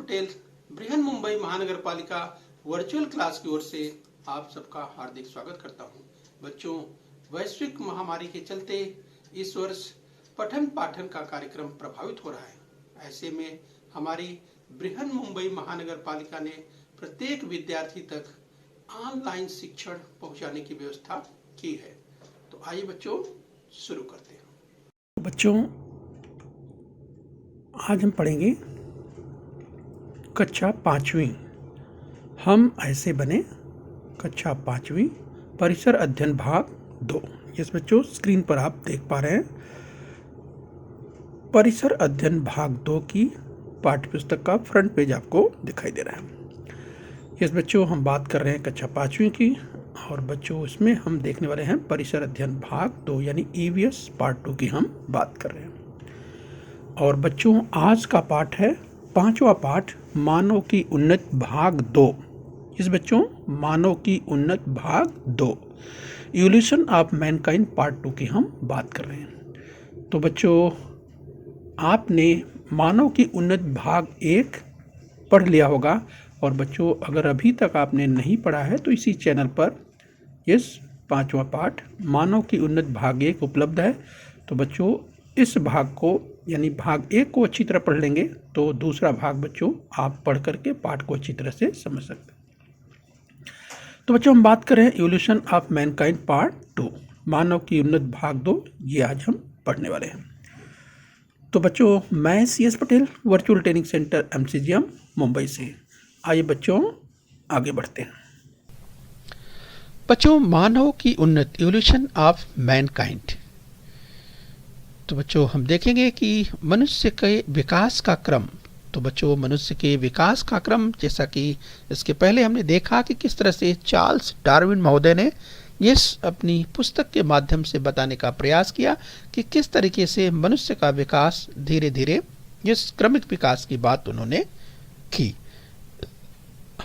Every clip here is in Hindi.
पटेल बृहन मुंबई महानगर पालिका वर्चुअल क्लास की ओर से आप सबका हार्दिक स्वागत करता हूं। बच्चों, वैश्विक महामारी के चलते इस वर्ष पठन पाठन का कार्यक्रम प्रभावित हो रहा है। ऐसे में हमारी बृहन मुंबई महानगर पालिका ने प्रत्येक विद्यार्थी तक ऑनलाइन शिक्षण पहुंचाने की व्यवस्था की है। तो आइए बच्चों शुरू करते हैं। बच्चों, आज हम पढ़ेंगे कक्षा 5वीं हम ऐसे बने कक्षा 5वीं परिसर अध्ययन भाग 2। इस बच्चों स्क्रीन पर आप देख पा रहे हैं परिसर अध्ययन भाग 2 की पाठ्यपुस्तक का फ्रंट पेज आपको दिखाई दे रहा है। इस बच्चों हम बात कर रहे हैं कक्षा 5वीं की, और बच्चों इसमें हम देखने वाले हैं परिसर अध्ययन भाग 2 यानी EVS पार्ट 2 की हम बात कर रहे हैं। और बच्चों आज का पाठ है 5वां पाठ मानव की उन्नत भाग 2। इस बच्चों मानव की उन्नत भाग 2 इवोल्यूशन ऑफ मैनकाइंड पार्ट 2 की हम बात कर रहे हैं। तो बच्चों आपने मानव की उन्नत भाग 1 पढ़ लिया होगा, और बच्चों अगर अभी तक आपने नहीं पढ़ा है तो इसी चैनल पर इस 5वां पाठ मानव की उन्नत भाग 1 उपलब्ध है। तो बच्चों इस भाग को यानी भाग 1 को अच्छी तरह पढ़ लेंगे तो दूसरा भाग बच्चों आप पढ़ करके पाठ को अच्छी तरह से समझ सकते हैं। तो बच्चों हम बात कर रहे हैं इवोल्यूशन ऑफ मैनकाइंड पार्ट 2 मानव की उन्नत भाग 2, ये आज हम पढ़ने वाले हैं। तो बच्चों मैं CS Patel virtual training centre MCGM Mumbai से। आइए बच्चों आगे बढ़ते हैं। बच्चों मानव की उन्नत इवोल्यूशन ऑफ मैनकाइंड। तो बच्चों हम देखेंगे कि मनुष्य के विकास का क्रम। तो बच्चों मनुष्य के विकास का क्रम, जैसा कि इसके पहले हमने देखा कि किस तरह से चार्ल्स डार्विन महोदय ने इस अपनी पुस्तक के माध्यम से बताने का प्रयास किया कि किस तरीके से मनुष्य का विकास धीरे धीरे इस क्रमिक विकास की बात उन्होंने की।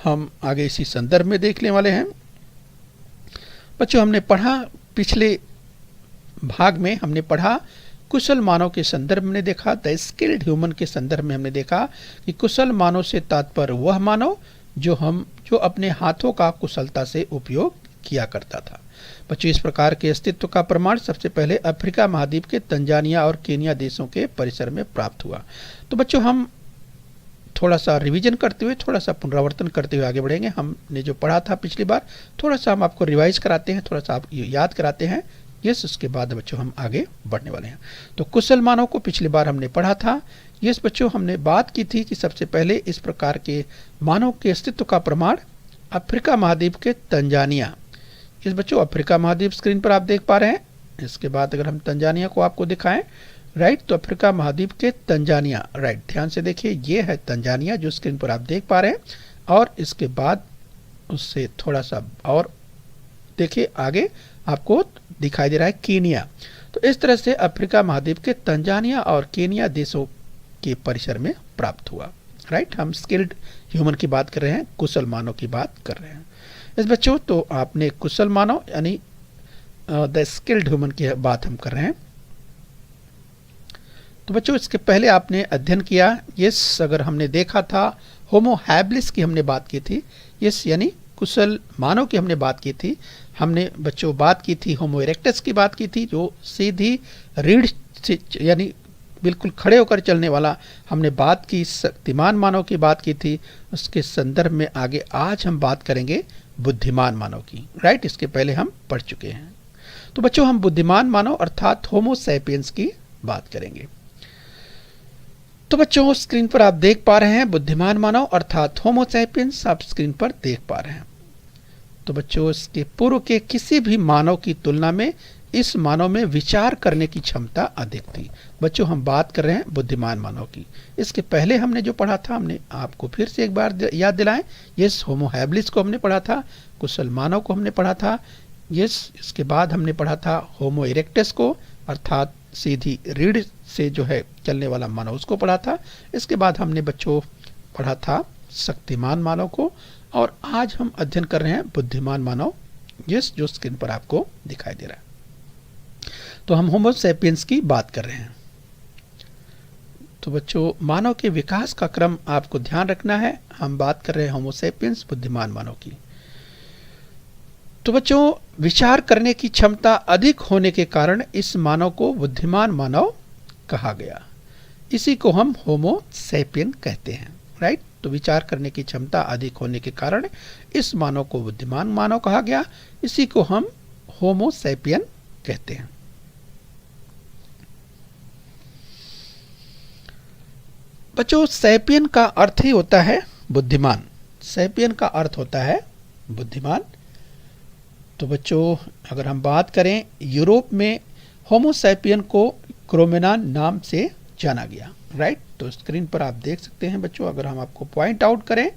हम आगे इसी संदर्भ में देखने वाले हैं। बच्चों हमने पढ़ा, पिछले भाग में हमने पढ़ा कुशल मानव के संदर्भ में देखा, द स्किल्ड ह्यूमन के संदर्भ में हमने देखा कि कुशल मानव से तात्पर्य वह मानव जो अपने हाथों का कुशलता से उपयोग किया करता था। बच्चों इस प्रकार के अस्तित्व का प्रमाण सबसे पहले अफ्रीका महाद्वीप के तंजानिया और केनिया देशों के परिसर में प्राप्त हुआ। तो बच्चों हम थोड़ा सा रिवीजन करते हुए, थोड़ा सा पुनरावर्तन करते हुए आगे बढ़ेंगे। हमने जो पढ़ा था पिछली बार थोड़ा सा हम आपको रिवाइज कराते हैं, थोड़ा सा आप याद कराते हैं। यस, उसके बाद बच्चों हम आगे बढ़ने वाले हैं। तो कुशल मानव को पिछली बार हमने पढ़ा था। यस बच्चों हमने बात की थी कि सबसे पहले इस प्रकार के मानव के अस्तित्व का प्रमाण अफ्रीका महाद्वीप के तंजानिया। इस बच्चों अफ्रीका महाद्वीप स्क्रीन पर आप देख पा रहे हैं। इसके बाद अगर हम तंजानिया को आपको दिखाएं, राइट, तो अफ्रीका महाद्वीप के तंजानिया, राइट, ध्यान से देखिए ये है तंजानिया जो स्क्रीन पर आप देख पा रहे हैं। और इसके बाद उससे थोड़ा सा और देखिए आगे आपको दिखाई दे रहा है केनिया। तो इस तरह से अफ्रीका महाद्वीप के तंजानिया और केनिया देशों के परिसर में प्राप्त हुआ। राइट, हम स्किल्ड ह्यूमन की बात कर रहे हैं, कुशल मानव की बात कर रहे हैं। इस बच्चों तो आपने कुशल मानव यानी द स्किल्ड ह्यूमन की बात हम कर रहे हैं। तो बच्चों इसके पहले आपने अध्ययन किया, यस, अगर हमने देखा था होमो हैबिलिस की हमने बात की थी, यस, यानी कुशल मानव की हमने बात की थी। हमने बच्चों बात की थी होमो इरेक्टस की बात की थी, जो सीधी रीढ़ से यानी बिल्कुल खड़े होकर चलने वाला। हमने बात की शक्तिमान मानव की बात की थी। उसके संदर्भ में आगे आज हम बात करेंगे बुद्धिमान मानव की। राइट, इसके पहले हम पढ़ चुके हैं। तो बच्चों हम बुद्धिमान मानव अर्थात होमो सैपियंस की बात करेंगे। तो बच्चों स्क्रीन पर आप देख पा रहे हैं बुद्धिमान मानव अर्थात होमो सैपियंस आप स्क्रीन पर देख पा रहे हैं। तो बच्चों इसके पूर्व के किसी भी मानव की तुलना में इस मानव में विचार करने की क्षमता अधिक थी। बच्चों हम बात कर रहे हैं बुद्धिमान मानव की। इसके पहले हमने जो पढ़ा था, हमने आपको फिर से एक बार याद दिलाएं, यस, होमो हैबिलिस को हमने पढ़ा था, कुशल मानव को हमने पढ़ा था, यस, इसके बाद हमने पढ़ा था होमो इरेक्टस को अर्थात सीधी रीढ़ से जो है चलने वाला मानव, उसको पढ़ा था। इसके बाद हमने बच्चों पढ़ा था शक्तिमान मानव को, और आज हम अध्ययन कर रहे हैं बुद्धिमान मानव, जिस जो स्क्रीन पर आपको दिखाई दे रहा है। तो हम होमो सैपियंस की बात कर रहे हैं। तो बच्चों मानव के विकास का क्रम आपको ध्यान रखना है। हम बात कर रहे हैं होमो सैपियंस बुद्धिमान मानव की। तो बच्चों विचार करने की क्षमता अधिक होने के कारण इस मानव को बुद्धिमान मानव कहा गया। इसी को हम होमो सैपियन कहते हैं, राइट। तो विचार करने की क्षमता अधिक होने के कारण इस मानव को बुद्धिमान मानव कहा गया। इसी को हम होमो सैपियन कहते हैं। बच्चों सैपियन का अर्थ ही होता है बुद्धिमान। सैपियन का अर्थ होता है बुद्धिमान। तो बच्चों अगर हम बात करें, यूरोप में होमो सैपियन को क्रोमेनान नाम से जाना गया, राइट। तो स्क्रीन पर आप देख सकते हैं बच्चों, अगर हम आपको पॉइंट आउट करें,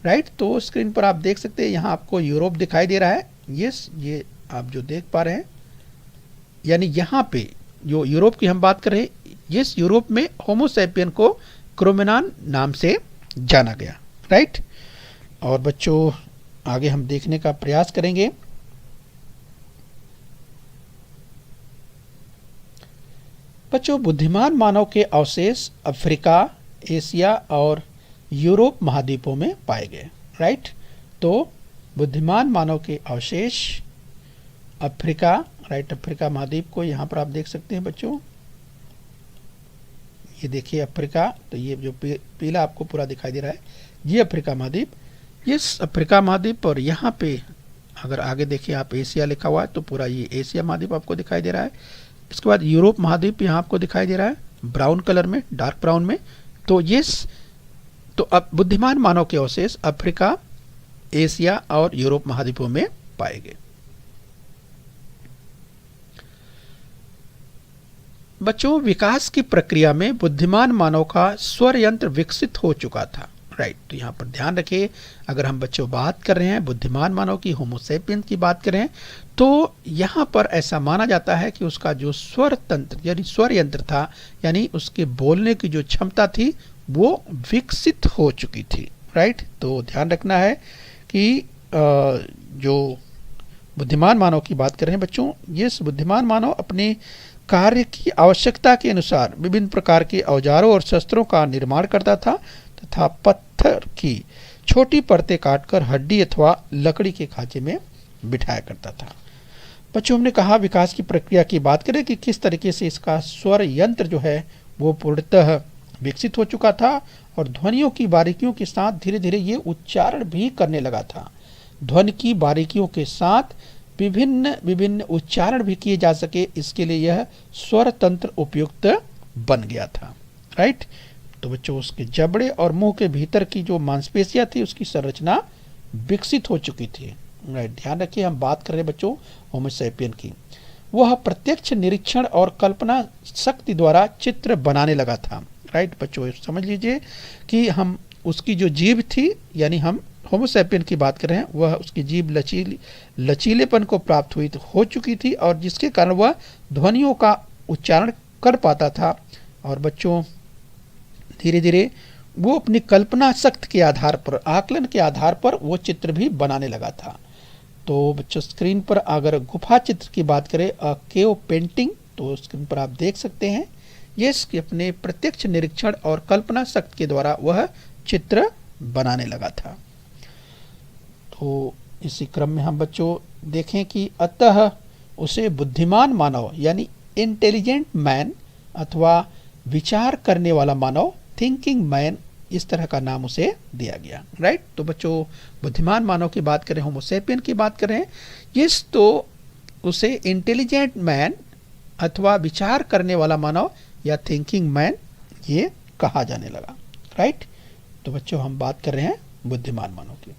राइट, तो स्क्रीन पर आप देख सकते हैं यहाँ आपको यूरोप दिखाई दे रहा है। यस, ये आप जो देख पा रहे हैं, यानी यहाँ पे जो यूरोप की हम बात कर रहे हैं, यस, यूरोप में होमो सैपियन को क्रोमेनान नाम से जाना गया, राइट। और बच्चों आगे हम देखने का प्रयास करेंगे। बच्चों बुद्धिमान मानव के अवशेष अफ्रीका, एशिया और यूरोप महाद्वीपों में पाए गए, राइट। तो बुद्धिमान मानव के अवशेष अफ्रीका, राइट, अफ्रीका महाद्वीप को यहाँ पर आप देख सकते हैं बच्चों। ये देखिए अफ्रीका, तो ये जो पीला आपको पूरा दिखाई दे रहा है, ये अफ्रीका महाद्वीप, ये अफ्रीका महाद्वीप। और यहाँ पे अगर आगे देखिए आप एशिया लिखा हुआ है, तो पूरा ये एशिया महाद्वीप आपको दिखाई दे रहा है। इसके बाद यूरोप महाद्वीप यहाँ आपको दिखाई दे रहा है ब्राउन कलर में, डार्क ब्राउन में। तो ये तो अब बुद्धिमान मानव के अवशेष अफ्रीका, एशिया और यूरोप महाद्वीपों में पाए गए। बच्चों विकास की प्रक्रिया में बुद्धिमान मानव का स्वर यंत्र विकसित हो चुका था, राइट। तो यहाँ पर ध्यान रखिए, अगर हम बच्चों बात कर रहे हैं बुद्धिमान मानव की, होमो सैपियंस की बात कर रहे हैं, तो यहाँ पर ऐसा माना जाता है कि उसका जो स्वर तंत्र यानी स्वर यंत्र था, यानी उसके बोलने की जो क्षमता थी वो विकसित हो चुकी थी, राइट। तो ध्यान रखना है कि जो बुद्धिमान मानव की बात कर रहे हैं बच्चों, ये बुद्धिमान मानव अपने कार्य की आवश्यकता के अनुसार विभिन्न प्रकार के औजारों और शस्त्रों का निर्माण करता था तथा पत्थर की छोटी परतें काटकर हड्डी अथवा लकड़ी के खांचे में बिठाया करता था। बच्चों हमने कहा विकास की प्रक्रिया की बात करें कि किस तरीके से इसका स्वर यंत्र जो है वो पूर्णतः विकसित हो चुका था और ध्वनियों की बारीकियों के साथ धीरे धीरे ये उच्चारण भी करने लगा था। ध्वनि की बारीकियों के साथ विभिन्न विभिन्न उच्चारण भी किए जा सके, इसके लिए यह स्वर तंत्र उपयुक्त बन गया था, राइट। तो बच्चों उसके जबड़े और मुंह के भीतर की जो मांसपेशियां थी उसकी संरचना विकसित हो चुकी थी, राइट। ध्यान रखिए हम बात कर रहे हैं बच्चों होमो सैपियन की। वह प्रत्यक्ष निरीक्षण और कल्पना शक्ति द्वारा चित्र बनाने लगा था, राइट। बच्चों समझ लीजिए कि हम उसकी जो जीभ थी, यानी हम होमो सैपियन की बात कर रहे हैं, वह उसकी जीभ लचीलेपन को प्राप्त हुई हो चुकी थी और जिसके कारण वह ध्वनियों का उच्चारण कर पाता था। और बच्चों धीरे धीरे वो अपनी कल्पना शक्ति के आधार पर, आकलन के आधार पर वो चित्र भी बनाने लगा था। तो बच्चों स्क्रीन पर अगर गुफा चित्र की बात करें, केव पेंटिंग, तो स्क्रीन पर आप देख सकते हैं ये अपने प्रत्यक्ष निरीक्षण और कल्पना शक्ति के द्वारा वह चित्र बनाने लगा था। तो इसी क्रम में हम बच्चों देखें कि अतः उसे बुद्धिमान मानव यानी इंटेलिजेंट मैन अथवा विचार करने वाला मानव, थिंकिंग मैन, इस तरह का नाम उसे दिया गया, राइट। तो बच्चों बुद्धिमान मानव की बात करें, होमो सैपियन की बात करें, इस तो उसे इंटेलिजेंट मैन अथवा विचार करने वाला मानव या थिंकिंग मैन ये कहा जाने लगा, राइट। तो बच्चों हम बात कर रहे हैं बुद्धिमान मानव की।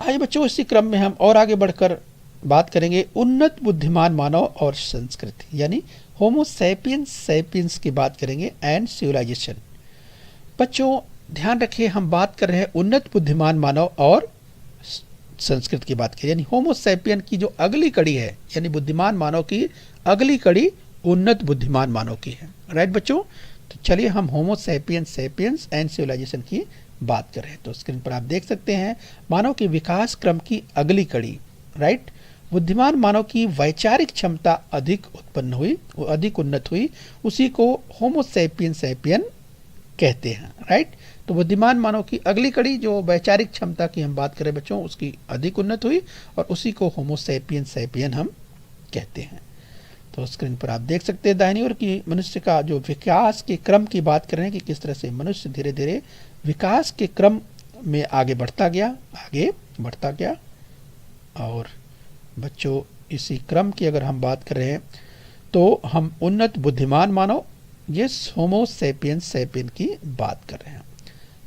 आइए बच्चों इसी क्रम में हम और आगे बढ़कर बात करेंगे उन्नत बुद्धिमान मानव और संस्कृति, यानी होमो सैपियंस सैपियंस की बात करेंगे एंड सिविलाइजेशन। बच्चों ध्यान रखिए हम बात कर रहे हैं उन्नत बुद्धिमान मानव और संस्कृति की बात करें, यानी होमो सैपियन की जो अगली कड़ी है, यानी बुद्धिमान मानव की अगली कड़ी उन्नत बुद्धिमान मानव की है, राइट बच्चों। तो चलिए हम Homo sapiens sapiens and civilisation की बात कर रहे हैं। तो स्क्रीन पर आप देख सकते हैं मानव के विकास क्रम की अगली कड़ी, राइट। बुद्धिमान मानव की वैचारिक क्षमता अधिक उत्पन्न हुई, अधिक उन्नत हुई, उसी को होमो सैपियन सैपियन कहते हैं। राइट। तो बुद्धिमान मानव की अगली कड़ी जो वैचारिक क्षमता की हम बात करें बच्चों, उसकी अधिक उन्नत हुई और उसी को होमो सैपियन सैपियन हम कहते हैं। तो स्क्रीन पर आप देख सकते हैं दाहिनी ओर की मनुष्य का जो विकास के क्रम की बात कर रहे हैं कि किस तरह से मनुष्य धीरे धीरे विकास के क्रम में आगे बढ़ता गया। और बच्चों इसी क्रम की अगर हम बात कर रहे हैं तो हम उन्नत बुद्धिमान मानव, यस, होमो सैपियन सैपियन की बात कर रहे हैं।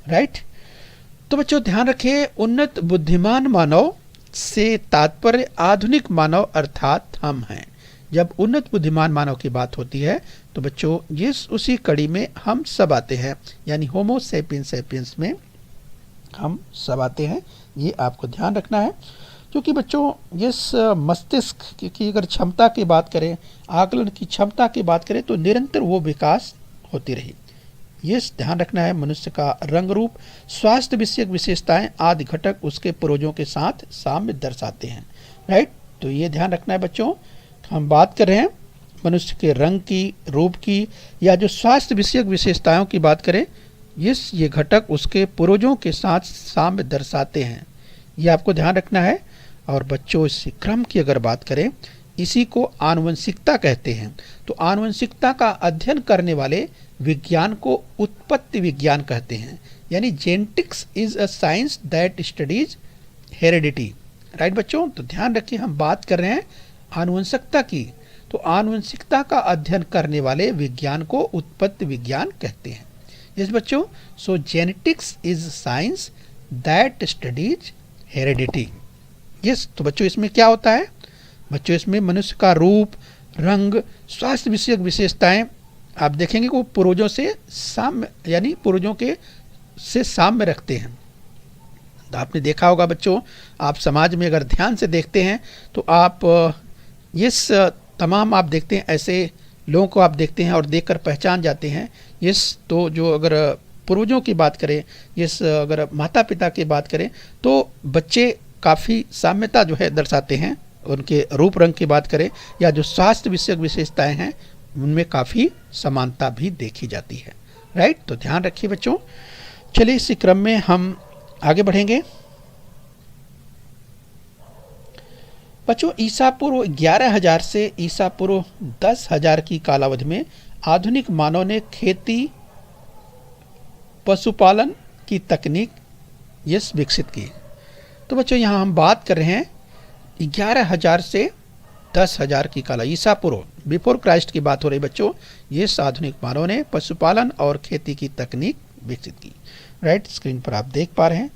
राइट। तो बच्चों ध्यान रखिए, उन्नत बुद्धिमान मानव से तात्पर्य आधुनिक मानव अर्थात हम हैं। जब उन्नत बुद्धिमान मानव की बात होती है तो बच्चों ये उसी कड़ी में हम सब आते हैं, यानी होमो सैपियन सैपियंस में हम सब आते हैं। ये आपको ध्यान रखना है, क्योंकि बच्चों इस मस्तिष्क की अगर क्षमता की बात करें, आकलन की क्षमता की बात करें तो निरंतर वो विकास होती रही। ये ध्यान रखना है, मनुष्य का रंग रूप, स्वास्थ्य विषयक विशेषताएं आदि घटक उसके पूर्वजों के साथ साम्य दर्शाते हैं। राइट। तो ये ध्यान रखना है बच्चों, हम बात कर रहे हैं मनुष्य के रंग की, रूप की या जो स्वास्थ्य विषयक विशेषताओं की बात करें, ये घटक उसके पूर्वजों के साथ साम्य दर्शाते हैं। ये आपको ध्यान रखना है। और बच्चों इस क्रम की अगर बात करें, इसी को आनुवंशिकता कहते हैं। तो आनुवंशिकता का अध्ययन करने वाले विज्ञान को उत्पत्ति विज्ञान कहते हैं, यानी genetics is a science that studies heredity. Right बच्चों। तो ध्यान रखिए, हम बात कर रहे हैं आनुवंशिकता की, तो आनुवंशिकता का अध्ययन करने वाले विज्ञान को उत्पत्ति विज्ञान कहते हैं। यस बच्चों। So genetics is science that studies heredity. Yes. तो बच्चों इसमें क्या होता है बच्चों, इसमें मनुष्य का रूप, रंग, स्वास्थ्य विषयक विशेषताएं आप देखेंगे कि वो पूर्वजों से साम्य, यानी पूर्वजों के से साम्य रखते हैं। तो आपने देखा होगा बच्चों, आप समाज में अगर ध्यान से देखते हैं तो आप इस तमाम आप देखते हैं ऐसे लोगों को आप देखते हैं और देखकर पहचान जाते हैं। इस तो जो अगर पूर्वजों की बात करें, इस अगर माता पिता की बात करें तो बच्चे काफ़ी साम्यता जो है दर्शाते हैं। उनके रूप रंग की बात करें या जो स्वास्थ्य विषयक विशेषताएं हैं उनमें काफ़ी समानता भी देखी जाती है। राइट। तो ध्यान रखिए बच्चों। चलिए इसी क्रम में हम आगे बढ़ेंगे। बच्चों ईसा पूर्व 11,000 से ईसा पूर्व 10,000 की कालावधि में आधुनिक मानव ने खेती, पशुपालन की तकनीक विकसित की। तो बच्चों यहाँ हम बात कर रहे हैं 11,000 से 10,000 की काला, ईसा पूर्व, बिफोर क्राइस्ट की बात हो रही बच्चों। ये आधुनिक मानव ने पशुपालन और खेती की तकनीक विकसित की। राइट। स्क्रीन पर आप देख पा रहे हैं।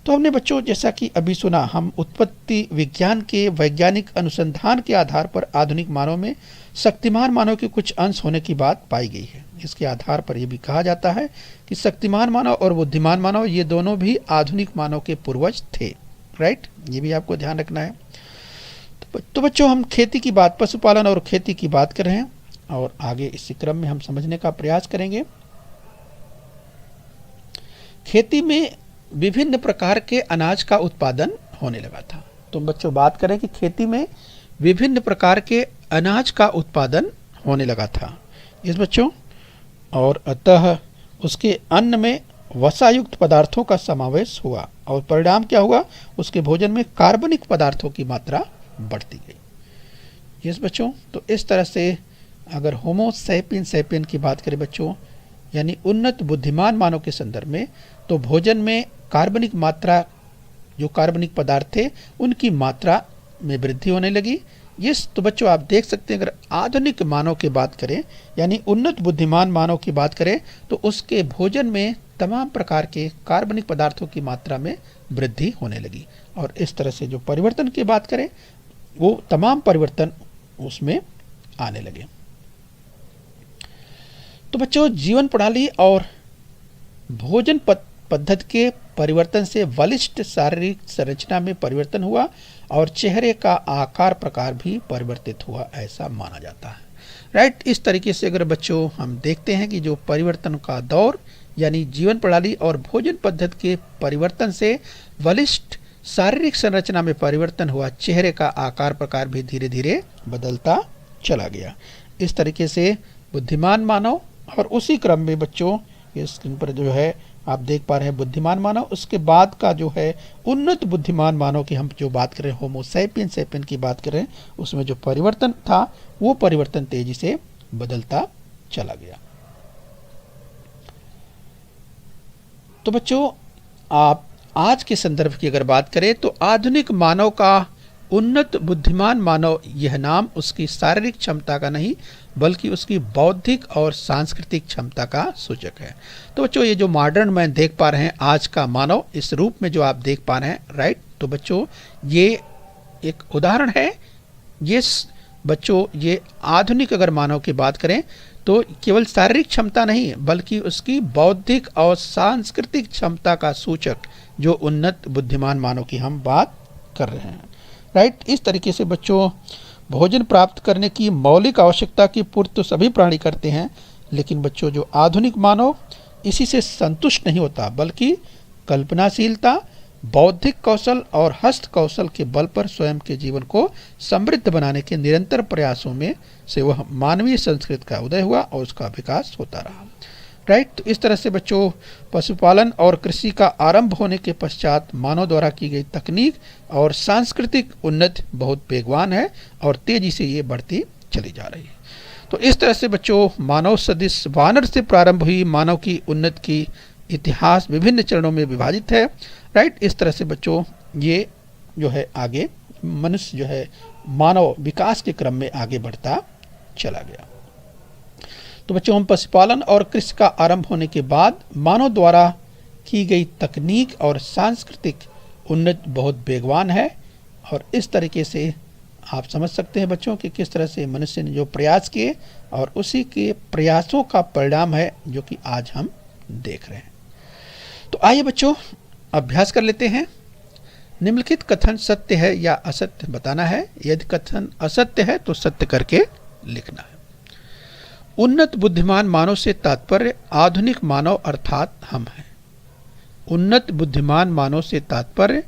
तो हमने बच्चों जैसा कि अभी सुना, हम उत्पत्ति विज्ञान के वैज्ञानिक अनुसंधान के आधार पर आधुनिक मानव में शक्तिमान मानव के कुछ अंश होने की बात पाई गई है। इसके आधार पर यह भी कहा जाता है कि शक्तिमान मानव और बुद्धिमान मानव ये दोनों भी आधुनिक मानव के पूर्वज थे। राइट। ये भी आपको ध्यान रखना है। तो बच्चों हम खेती की बात, पशुपालन और खेती की बात कर रहे हैं और आगे इसी क्रम में हम समझने का प्रयास करेंगे। खेती में विभिन्न प्रकार के अनाज का उत्पादन होने लगा था। तो बच्चों बात करें कि खेती में विभिन्न प्रकार के अनाज का उत्पादन होने लगा था इस बच्चों, और अतः उसके अन्न में वसायुक्त पदार्थों का समावेश हुआ और परिणाम क्या हुआ, उसके भोजन में कार्बनिक पदार्थों की मात्रा बढ़ती गई। यस बच्चों। तो इस तरह से अगर होमो सैपियन सैपियन की बात करें बच्चों, यानी उन्नत बुद्धिमान मानव के संदर्भ में, तो भोजन में कार्बनिक मात्रा, जो कार्बनिक पदार्थ थे उनकी मात्रा में वृद्धि होने लगी। यस। तो बच्चों आप देख सकते हैं, अगर आधुनिक मानव की बात करें, यानी उन्नत बुद्धिमान मानव की बात करें, तो उसके भोजन में तमाम प्रकार के कार्बनिक पदार्थों की मात्रा में वृद्धि होने लगी। और इस तरह से जो परिवर्तन की बात करें, वो तमाम परिवर्तन उसमें आने लगे। तो बच्चों जीवन प्रणाली और भोजन पद्धति के परिवर्तन से बलिष्ठ शारीरिक संरचना में परिवर्तन हुआ और चेहरे का आकार प्रकार भी परिवर्तित हुआ, ऐसा माना जाता है। राइट। इस तरीके से अगर बच्चों हम देखते हैं कि जो परिवर्तन का दौर, यानी जीवन प्रणाली और भोजन पद्धति के परिवर्तन से बलिष्ठ शारीरिक संरचना में परिवर्तन हुआ, चेहरे का आकार प्रकार भी धीरे धीरे बदलता चला गया। इस तरीके से बुद्धिमान मानव, और उसी क्रम में बच्चों ये स्क्रीन पर जो है आप देख पा रहे हैं बुद्धिमान मानव, उसके बाद का जो है उन्नत बुद्धिमान मानव की हम जो बात कर रहे हैं, होमो सैपियन की बात कर रहे हैं, उसमें जो परिवर्तन था वो परिवर्तन तेजी से बदलता चला गया। तो बच्चों आप आज के संदर्भ की अगर बात करें तो आधुनिक मानव का उन्नत बुद्धिमान मानव, यह नाम उसकी शारीरिक क्षमता का नहीं बल्कि उसकी बौद्धिक और सांस्कृतिक क्षमता का सूचक है। तो बच्चों ये जो मॉडर्न मैन देख पा रहे हैं, आज का मानव इस रूप में जो आप देख पा रहे हैं, राइट, तो बच्चों ये एक उदाहरण है। ये बच्चों ये आधुनिक अगर मानव की बात करें तो केवल शारीरिक क्षमता नहीं बल्कि उसकी बौद्धिक और सांस्कृतिक क्षमता का सूचक जो उन्नत बुद्धिमान मानव की हम बात कर रहे हैं, राइट। इस तरीके से बच्चों भोजन प्राप्त करने की मौलिक आवश्यकता की पूर्ति तो सभी प्राणी करते हैं, लेकिन बच्चों जो आधुनिक मानव इसी से संतुष्ट नहीं होता बल्कि कल्पनाशीलता, बौद्धिक कौशल और हस्त कौशल के बल पर स्वयं के जीवन को समृद्ध बनाने के निरंतर प्रयासों में से वह मानवीय संस्कृति का उदय हुआ और उसका विकास होता रहा, राइट। तो इस तरह से बच्चों पशुपालन और कृषि का आरंभ होने के पश्चात मानव द्वारा की गई तकनीक और सांस्कृतिक उन्नति बहुत वेगवान है और तेजी से ये बढ़ती चली जा रही है। तो इस तरह से बच्चों मानव सदृश वानर से प्रारंभ हुई मानव की उन्नति की इतिहास विभिन्न चरणों में विभाजित है, राइट। इस तरह से बच्चों ये जो है आगे मनुष्य जो है मानव विकास के क्रम में आगे बढ़ता चला गया। तो बच्चों हम पशुपालन और कृषि का आरंभ होने के बाद मानव द्वारा की गई तकनीक और सांस्कृतिक उन्नति बहुत वेगवान है, और इस तरीके से आप समझ सकते हैं बच्चों कि किस तरह से मनुष्य ने जो प्रयास किए और उसी के प्रयासों का परिणाम है जो कि आज हम देख रहे हैं। तो आइए बच्चों अभ्यास कर लेते हैं। निम्नलिखित कथन सत्य है या असत्य बताना है। यदि कथन असत्य है तो सत्य करके लिखना है। उन्नत बुद्धिमान मानव से तात्पर्य आधुनिक मानव अर्थात हम हैं। उन्नत बुद्धिमान मानव से तात्पर्य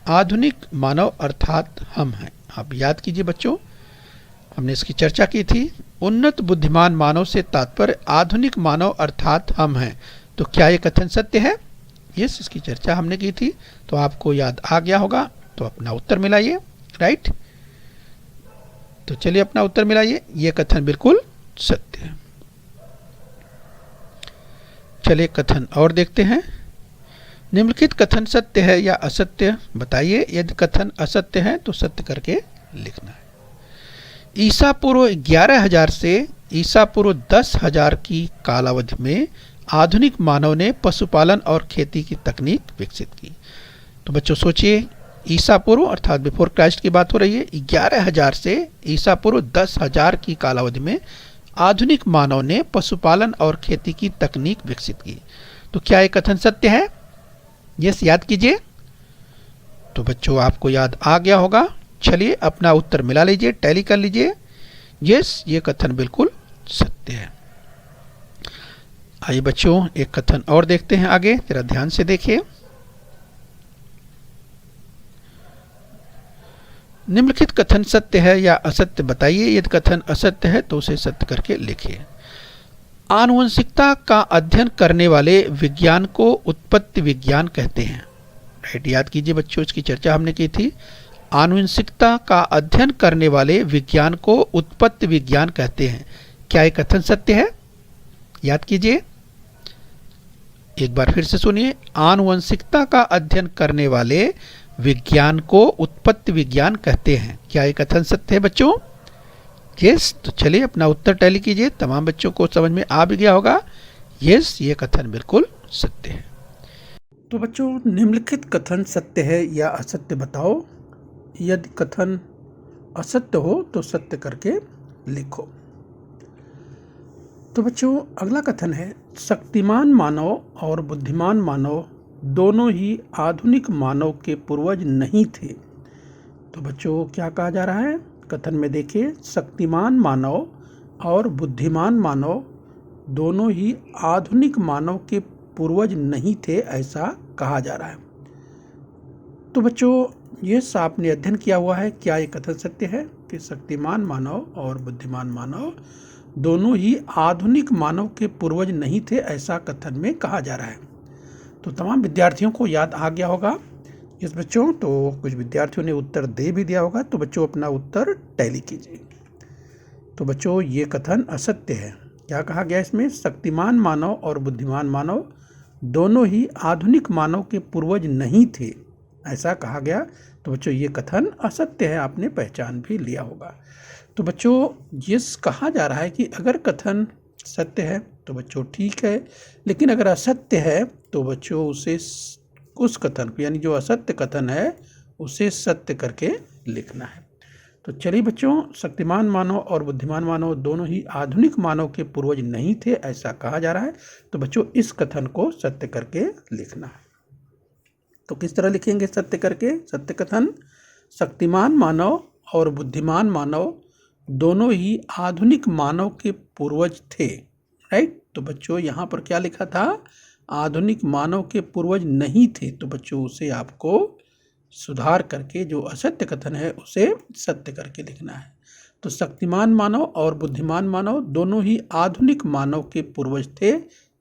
आधुनिक मानव अर्थात हम हैं। आप याद कीजिए बच्चों, हमने इसकी चर्चा की थी। उन्नत बुद्धिमान मानव से तात्पर्य आधुनिक मानव अर्थात हम हैं। तो क्या ये कथन सत्य है? यस, इसकी चर्चा हमने की थी, तो आपको याद आ गया होगा। तो अपना उत्तर मिलाइए, राइट। तो चलिए अपना उत्तर मिलाइए। ये कथन बिल्कुल सत्य है। चलिए कथन और देखते हैं। निम्नलिखित कथन सत्य है या असत्य बताइए। यदि कथन असत्य है तो सत्य करके लिखना है। ईसा पूर्व 11,000 से ईसा पूर्व 10,000 की कालावधि में आधुनिक मानव ने पशुपालन और खेती की तकनीक विकसित की। तो बच्चों सोचिए, ईसा पूर्व अर्थात बिफोर क्राइस्ट की बात हो रही है। 11,000 से ईसा पूर्व 10,000 की कालावधि में आधुनिक मानव ने पशुपालन और खेती की तकनीक विकसित की। तो क्या ये कथन सत्य है? यस, याद कीजिए। तो बच्चों आपको याद आ गया होगा। चलिए अपना उत्तर मिला लीजिए, टैली कर लीजिए। यस, ये कथन बिल्कुल सत्य है। आइए बच्चों एक कथन और देखते हैं आगे, जरा ध्यान से देखिए। निम्नलिखित कथन सत्य है या असत्य बताइए। यदि कथन असत्य है तो उसे सत्य करके लिखिए। आनुवंशिकता का अध्ययन करने वाले विज्ञान को उत्पत्ति विज्ञान कहते हैं। राइट, याद कीजिए बच्चों, इसकी चर्चा हमने की थी। आनुवंशिकता का अध्ययन करने वाले विज्ञान को उत्पत्ति विज्ञान कहते हैं। क्या यह कथन सत्य है? याद कीजिए, एक बार फिर से सुनिए। आनुवंशिकता का अध्ययन करने वाले विज्ञान को उत्पत्ति विज्ञान कहते हैं। क्या यह कथन सत्य है बच्चों? यस, तो चलिए अपना उत्तर टैली कीजिए। तमाम बच्चों को समझ में आ भी गया होगा। यस, ये कथन बिल्कुल सत्य है। तो बच्चों निम्नलिखित कथन सत्य है या असत्य बताओ। यदि कथन असत्य हो तो सत्य करके लिखो। तो बच्चों अगला कथन है, शक्तिमान मानव और बुद्धिमान मानव दोनों ही आधुनिक मानव के पूर्वज नहीं थे। तो बच्चों क्या कहा जा रहा है कथन में? देखिए, शक्तिमान मानव और बुद्धिमान मानव दोनों ही आधुनिक मानव के पूर्वज नहीं थे, ऐसा कहा जा रहा है। तो बच्चों ये आपने अध्ययन किया हुआ है, क्या ये कथन सत्य है कि शक्तिमान मानव और बुद्धिमान मानव दोनों ही आधुनिक मानव के पूर्वज नहीं थे, ऐसा कथन में कहा जा रहा है। तो तमाम विद्यार्थियों को याद आ गया होगा इस बच्चों। तो कुछ विद्यार्थियों ने उत्तर दे भी दिया होगा, तो बच्चों अपना उत्तर टैली कीजिए। तो बच्चों ये कथन असत्य है। क्या कहा गया इसमें? शक्तिमान मानव और बुद्धिमान मानव दोनों ही आधुनिक मानव के पूर्वज नहीं थे, ऐसा कहा गया। तो बच्चों ये कथन असत्य है, आपने पहचान भी लिया होगा। तो बच्चों ये कहा जा रहा है कि अगर कथन सत्य है तो बच्चों ठीक है, लेकिन अगर असत्य है तो बच्चों उस कथन को, यानी जो असत्य कथन है, उसे सत्य करके लिखना है। तो चलिए बच्चों, शक्तिमान मानव और बुद्धिमान मानव दोनों ही आधुनिक मानव के पूर्वज नहीं थे, ऐसा कहा जा रहा है। तो बच्चों इस कथन को सत्य करके लिखना है। तो किस तरह लिखेंगे सत्य करके? सत्य कथन: शक्तिमान मानव और बुद्धिमान मानव दोनों ही आधुनिक मानव के पूर्वज थे। राइट। तो बच्चों यहाँ पर क्या लिखा था? आधुनिक मानव के पूर्वज नहीं थे। तो बच्चों उसे आपको सुधार करके जो असत्य कथन है उसे सत्य करके लिखना है। तो शक्तिमान मानव और बुद्धिमान मानव दोनों ही आधुनिक मानव के पूर्वज थे।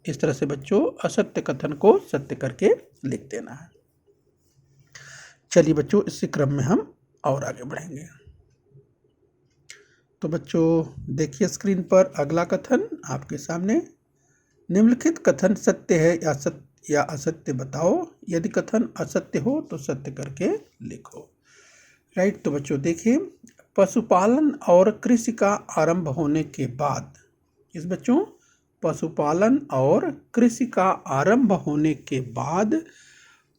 इस तरह से बच्चों असत्य कथन को सत्य करके लिख देना है। चलिए बच्चों, इसी क्रम में हम और आगे बढ़ेंगे। तो बच्चों देखिए स्क्रीन पर अगला कथन आपके सामने। निम्नलिखित कथन सत्य है या असत्य बताओ। यदि कथन असत्य हो तो सत्य करके लिखो। राइट। तो बच्चों देखिए, पशुपालन और कृषि का आरंभ होने के बाद, इस बच्चों पशुपालन और कृषि का आरंभ होने के बाद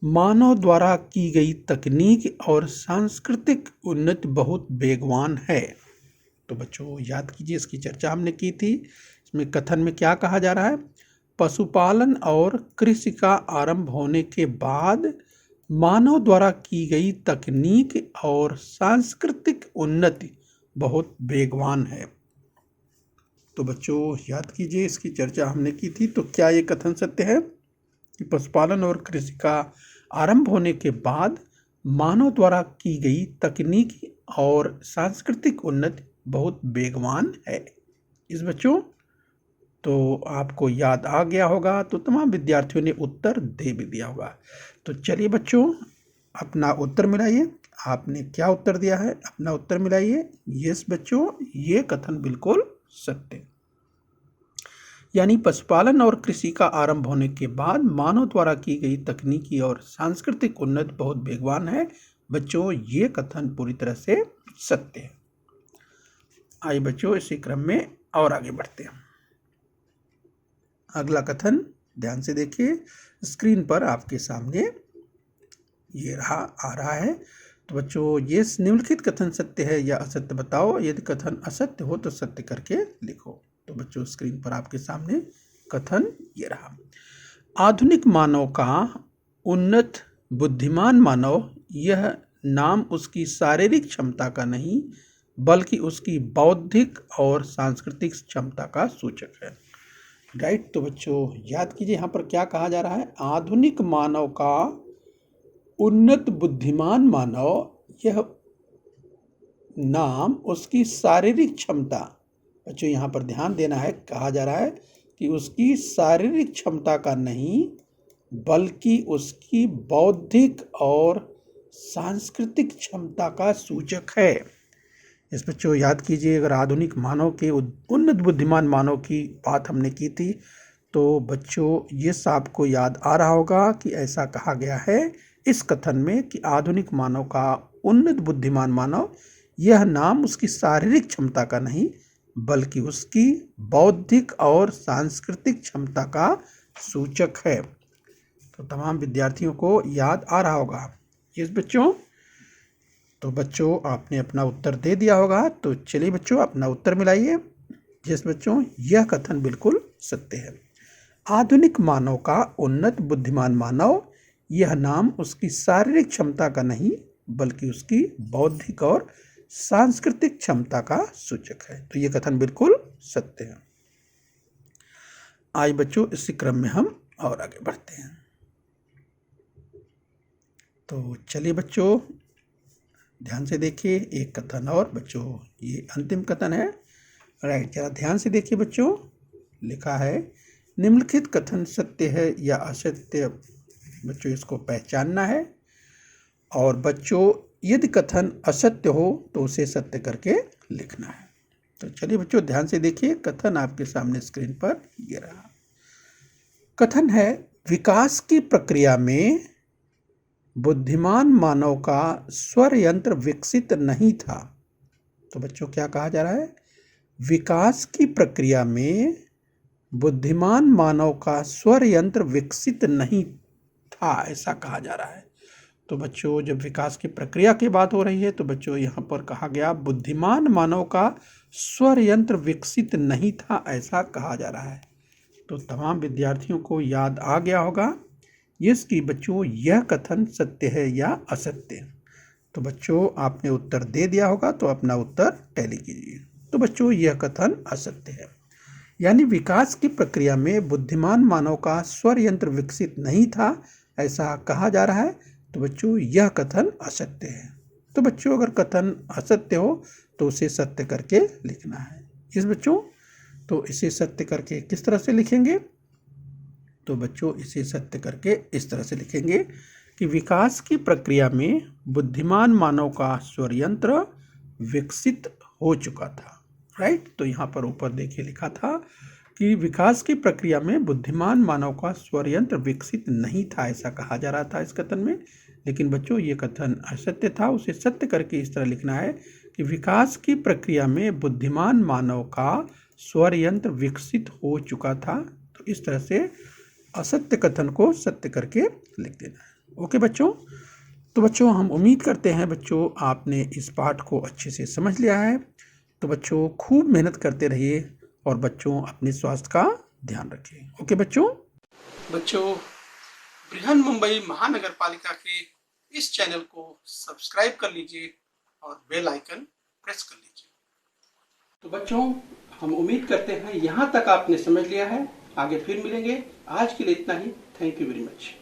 मानव द्वारा की गई तकनीक और सांस्कृतिक उन्नति बहुत वेगवान है। तो बच्चों याद कीजिए, इसकी चर्चा हमने की थी। इसमें कथन में क्या कहा जा रहा है? पशुपालन और कृषि का आरंभ होने के बाद मानव द्वारा की गई तकनीक और सांस्कृतिक उन्नति बहुत वेगवान है। तो बच्चों याद कीजिए, इसकी चर्चा हमने की थी। तो क्या ये कथन सत्य है कि पशुपालन और कृषि का आरंभ होने के बाद मानव द्वारा की गई तकनीक और सांस्कृतिक उन्नति बहुत वेगवान है? इस बच्चों तो आपको याद आ गया होगा, तो तमाम विद्यार्थियों ने उत्तर दे भी दिया होगा। तो चलिए बच्चों अपना उत्तर मिलाइए। आपने क्या उत्तर दिया है? अपना उत्तर मिलाइए। यस बच्चों, ये कथन बिल्कुल सत्य, यानी पशुपालन और कृषि का आरंभ होने के बाद मानव द्वारा की गई तकनीकी और सांस्कृतिक उन्नति बहुत वेगवान है। बच्चों ये कथन पूरी तरह से सत्य है। आइए बच्चों इसी क्रम में और आगे बढ़ते हैं। अगला कथन ध्यान से देखिए, स्क्रीन पर आपके सामने ये आ रहा है। तो बच्चों ये निम्नलिखित कथन सत्य है या असत्य बताओ। यदि कथन असत्य हो तो सत्य करके लिखो। तो बच्चों स्क्रीन पर आपके सामने कथन ये रहा। आधुनिक मानव का उन्नत बुद्धिमान मानव, यह नाम उसकी शारीरिक क्षमता का नहीं बल्कि उसकी बौद्धिक और सांस्कृतिक क्षमता का सूचक है। राइट। तो बच्चों याद कीजिए, यहाँ पर क्या कहा जा रहा है? आधुनिक मानव का उन्नत बुद्धिमान मानव, यह नाम उसकी शारीरिक क्षमता, बच्चों यहाँ पर ध्यान देना है, कहा जा रहा है कि उसकी शारीरिक क्षमता का नहीं बल्कि उसकी बौद्धिक और सांस्कृतिक क्षमता का सूचक है। इस बच्चों याद कीजिए, अगर आधुनिक मानव के उन्नत बुद्धिमान मानव की बात हमने की थी, तो बच्चों ये आपको याद आ रहा होगा कि ऐसा कहा गया है इस कथन में कि आधुनिक मानव का उन्नत बुद्धिमान मानव, यह नाम उसकी शारीरिक क्षमता का नहीं बल्कि उसकी बौद्धिक और सांस्कृतिक क्षमता का सूचक है। तो तमाम विद्यार्थियों को याद आ रहा होगा इस बच्चों। तो बच्चों आपने अपना उत्तर दे दिया होगा। तो चलिए बच्चों अपना उत्तर मिलाइए। जिस बच्चों यह कथन बिल्कुल सत्य है। आधुनिक मानव का उन्नत बुद्धिमान मानव, यह नाम उसकी शारीरिक क्षमता का नहीं बल्कि उसकी बौद्धिक और सांस्कृतिक क्षमता का सूचक है। तो यह कथन बिल्कुल सत्य है। आज बच्चों इसी क्रम में हम और आगे बढ़ते हैं। तो चलिए बच्चों, ध्यान से देखिए एक कथन और बच्चों, ये अंतिम कथन है। राइट, जरा ध्यान से देखिए बच्चों, लिखा है निम्नलिखित कथन सत्य है या असत्य। बच्चों इसको पहचानना है, और बच्चों यदि कथन असत्य हो तो उसे सत्य करके लिखना है। तो चलिए बच्चों ध्यान से देखिए, कथन आपके सामने स्क्रीन पर ये रहा। कथन है, विकास की प्रक्रिया में बुद्धिमान मानव का स्वर यंत्र विकसित नहीं था। तो बच्चों क्या कहा जा रहा है? विकास की प्रक्रिया में बुद्धिमान मानव का स्वर यंत्र विकसित नहीं था, ऐसा कहा जा रहा है। तो बच्चों जब विकास की प्रक्रिया की बात हो रही है तो बच्चों यहाँ पर कहा गया बुद्धिमान मानव का स्वर यंत्र विकसित नहीं था, ऐसा कहा जा रहा है। तो तमाम विद्यार्थियों को याद आ गया होगा इसकी बच्चों यह कथन सत्य है या असत्य। तो बच्चों आपने उत्तर दे दिया होगा, तो अपना उत्तर टैली कीजिए। तो बच्चों यह कथन असत्य है, यानी विकास की प्रक्रिया में बुद्धिमान मानव का स्वर यंत्र विकसित नहीं था, ऐसा कहा जा रहा है। तो बच्चों यह कथन असत्य है। तो बच्चों अगर कथन असत्य हो तो उसे सत्य करके लिखना है। इस बच्चों तो इसे सत्य करके किस तरह से लिखेंगे? तो बच्चों इसे सत्य करके इस तरह से लिखेंगे कि विकास की प्रक्रिया में बुद्धिमान मानव का स्वर यंत्र विकसित हो चुका था। राइट, तो यहाँ पर ऊपर देखिए लिखा था कि विकास की प्रक्रिया में बुद्धिमान मानव का स्वर यंत्र विकसित नहीं था, ऐसा कहा जा रहा था इस कथन में। लेकिन बच्चों ये कथन असत्य था, उसे सत्य करके इस तरह लिखना है कि विकास की प्रक्रिया में बुद्धिमान मानव का स्वर यंत्र विकसित हो चुका था। तो इस तरह से असत्य कथन को सत्य करके लिख देना है। ओके बच्चों, तो बच्चों हम उम्मीद करते हैं बच्चों आपने इस पाठ को अच्छे से समझ लिया है। तो बच्चों खूब मेहनत करते रहिए और बच्चों अपने स्वास्थ्य का ध्यान रखिए। ओके बच्चों। बृहन मुंबई महानगर पालिका के इस चैनल को सब्सक्राइब कर लीजिए और बेल आइकन प्रेस कर लीजिए। तो बच्चों हम उम्मीद करते हैं यहाँ तक आपने समझ लिया है। आगे फिर मिलेंगे। आज के लिए इतना ही। Thank you very much.